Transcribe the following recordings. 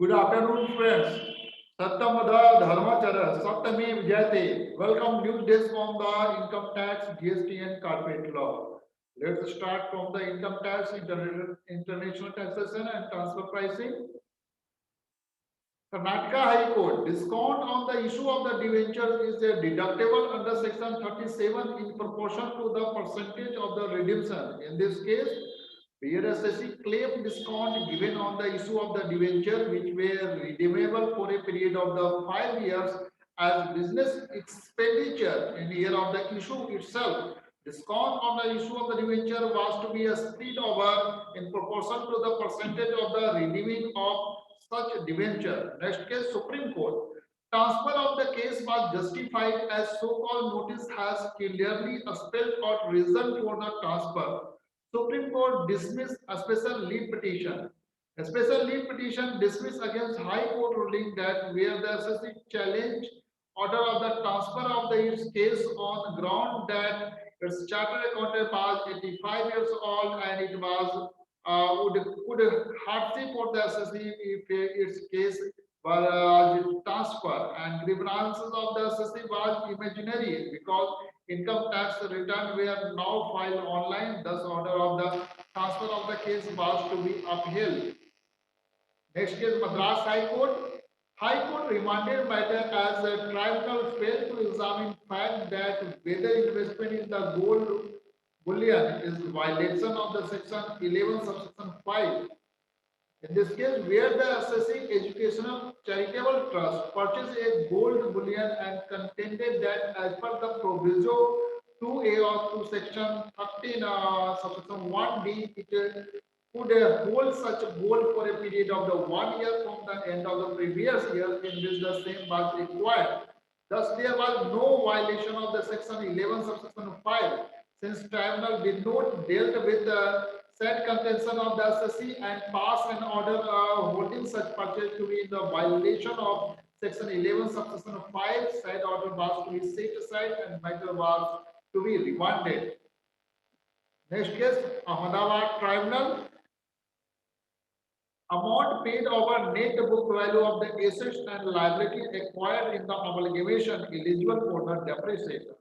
Good afternoon, friends. Sattamada Dharmachara, Saptami Vijayate. Welcome new days from the income tax, GST and corporate law. Let's start from the income tax, international taxation and transfer pricing. Karnataka High Court, discount on the issue of the debenture is deductible under section 37 in proportion to the percentage of the redemption. In this case, BRSSC claimed discount given on the issue of the debenture which were redeemable for a period of the 5 years as business expenditure in the year of the issue itself. Discount on the issue of the debenture was to be spread over in proportion to the percentage of the redeeming of such debenture. Next case, Supreme Court. Transfer of the case was justified as so-called notice has clearly spelled out reason for the transfer. Supreme Court dismissed a special leave petition. A special leave petition dismissed against High Court ruling that where the assessee challenged order of the transfer of the its case on ground that its chartered accountant was 85 years old and it was would hardship for the assessee if its case was transferred and grievances of the assessee was imaginary because income tax return were now filed online. Thus, order of the transfer of the case was to be upheld. Next case, Madras High Court. High Court remanded matter as the tribunal failed to examine fact that whether investment in the gold bullion is violation of the section 11 subsection 5. In this case, where the assessing educational charitable trust purchased a gold bullion and contended that as per the proviso 2A of 2 section 13 subsection 1D, it could hold such gold for a period of the 1 year from the end of the previous year in which the same was required. Thus, there was no violation of the section 11 subsection 5 since tribunal did not dealt with the said contention of the assessee and pass an order holding such purchase to be in the violation of section 11 subsection 5. Said order was to be set aside and matter was to be remanded. Next case, Ahmedabad Tribunal. Amount paid over net book value of the assets and liability acquired in the amalgamation eligible for the depreciation.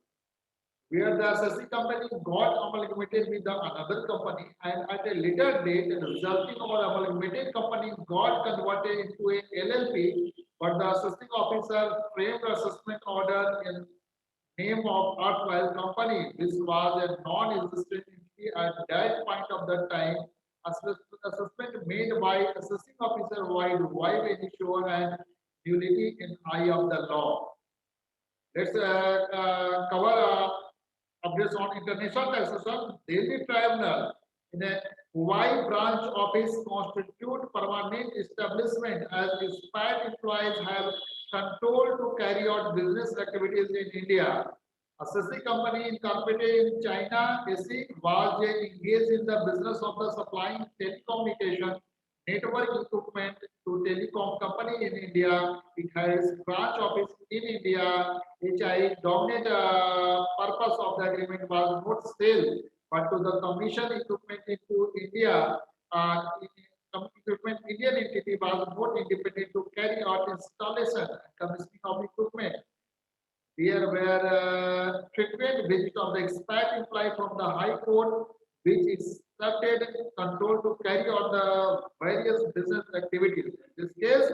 Where the assessee company got amalgamated with the another company and at a later date resulting or amalgamated company got converted into a LLP, but the assessing officer framed assessment order in name of erstwhile company. This was a non-existent entity at that point of the time. Assessment made by assessing officer wide any sure and unity in eye of the law. Let's cover updates on international taxation. Delhi Tribunal in a Hawaii branch office constitute permanent establishment as expat employees have control to carry out business activities in India. Assessing company incorporated in China, AC was engaged in the business of the supplying telecommunication network equipment to telecom company in India. It has branch office in India. HI dominant purpose of the agreement was not sale, but to the commission equipment into India. Equipment Indian entity was not independent to carry out installation and commissioning of equipment. There were frequent visits of the expat employee from the High Court, which instructed control to carry out the various business activities. In this case,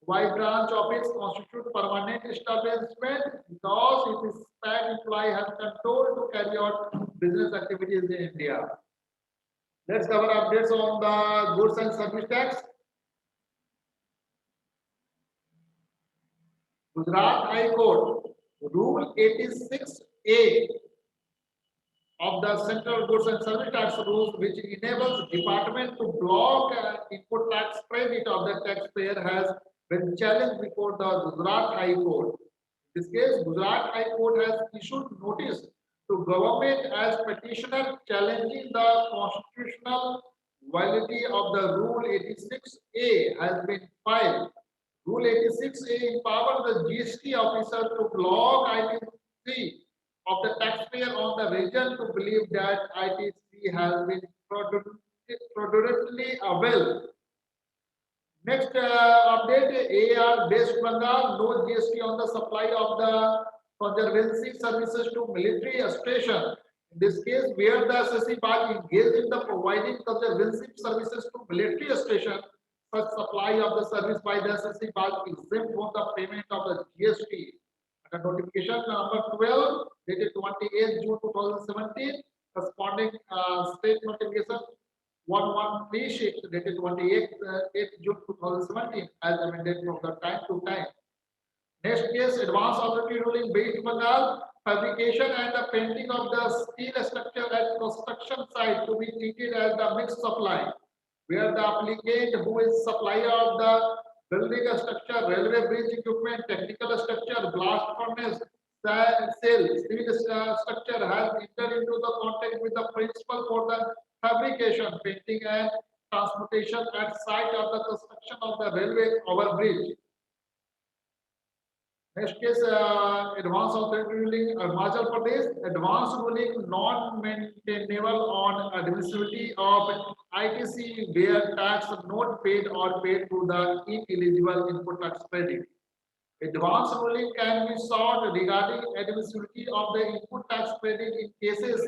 Y branch office constitute permanent establishment because it is expat employee has control to carry out business activities in India. Let's cover updates on the goods and service tax. Gujarat High Court Rule 86A of the Central Goods and Service Tax Rules, which enables department to block input tax credit of the taxpayer, has been challenged before the Gujarat High Court. In this case, Gujarat High Court has issued notice to government as petitioner challenging the constitutional validity of the Rule 86A has been filed. Rule 86A empowers the GST officer to block item 3 of the taxpayer on the region to believe that ITC has been fraudulently availed. Next update, AR West Bengal, no GST on the supply of the conservancy services to military station. In this case, where the SSC Baj engaged in the providing conservancy services to military station, such supply of the service by the SSC Baj exempt from the payment of the GST. Under notification number 12, dated 28 June 2017, corresponding state notification 1136 dated 28th June 2017 as amended from the time to time. Next case, advance authority ruling West Bengal, fabrication and the painting of the steel structure at construction site to be treated as the mixed supply, where the applicant who is supplier of the building structure, railway bridge equipment, technical structure, blast furnace, cell, steel structure has entered into the contract with the principal for the fabrication, painting and transportation at site of the construction of the railway overbridge. Next case, advance authority ruling Arunachal Pradesh, advance ruling non-maintainable on admissibility of ITC where tax not paid or paid to the ineligible input tax credit. Advance ruling can be sought regarding admissibility of the input tax credit in cases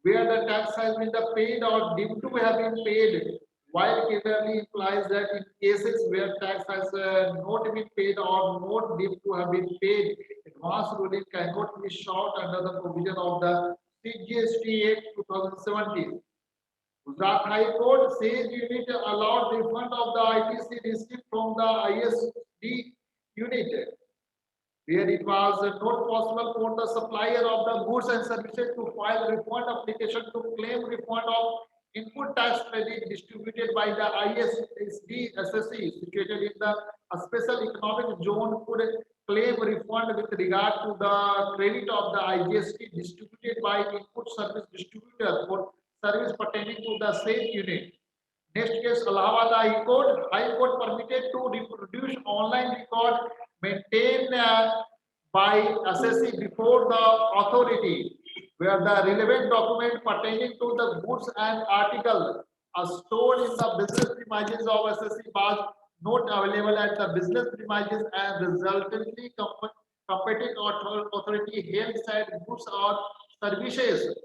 where the tax has been paid or deemed to have been paid, while clearly implies that in cases where tax has not been paid or not deemed to have been paid, advance ruling cannot be sought under the provision of the CGST Act 2017. Gujarat High Court says unit allowed refund of the ITC received from the ISD unit where it was not possible for the supplier of the goods and services to file refund application to claim refund of input tax credit distributed by the ISD SSE situated in the special economic zone could claim refund with regard to the credit of the IGST distributed by input service distributor for service pertaining to the same unit. Next case, Allahabad High Court. High Court permitted to reproduce online record maintained by assessee before the authority, where the relevant document pertaining to the goods and article are stored in the business premises of assessee but not available at the business premises and resultantly competent authority held said goods or services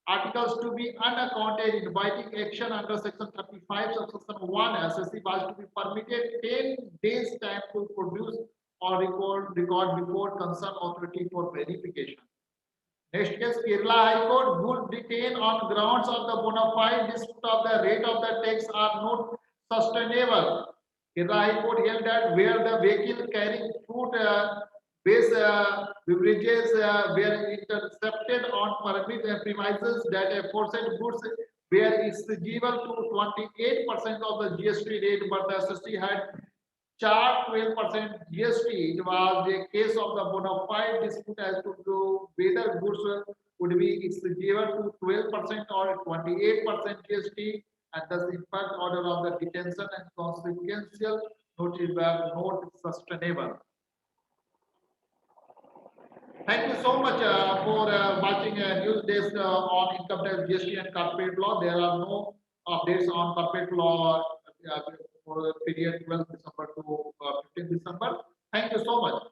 articles to be unaccounted, inviting action under section 35 subsection 1 SSC was to be permitted 10 days time to produce or record before concerned authority for verification. Next case, Kerala High Court would detain on grounds of the bona fide dispute of the rate of the tax are not sustainable. Kerala High Court held that where the vehicle carrying fruit based beverages were intercepted on permit premises that aforesaid goods were exigible to 28% of the GST rate, but the SST had charged 12% GST. It was a case of the bona fide dispute as to whether goods would be exigible to 12% or 28% GST, and thus impact order of the detention and consequential notice were not sustainable. Thank you so much for watching news desk on income tax, GST, and corporate law. There are no updates on corporate law for the period 12th December to 15th December. Thank you so much.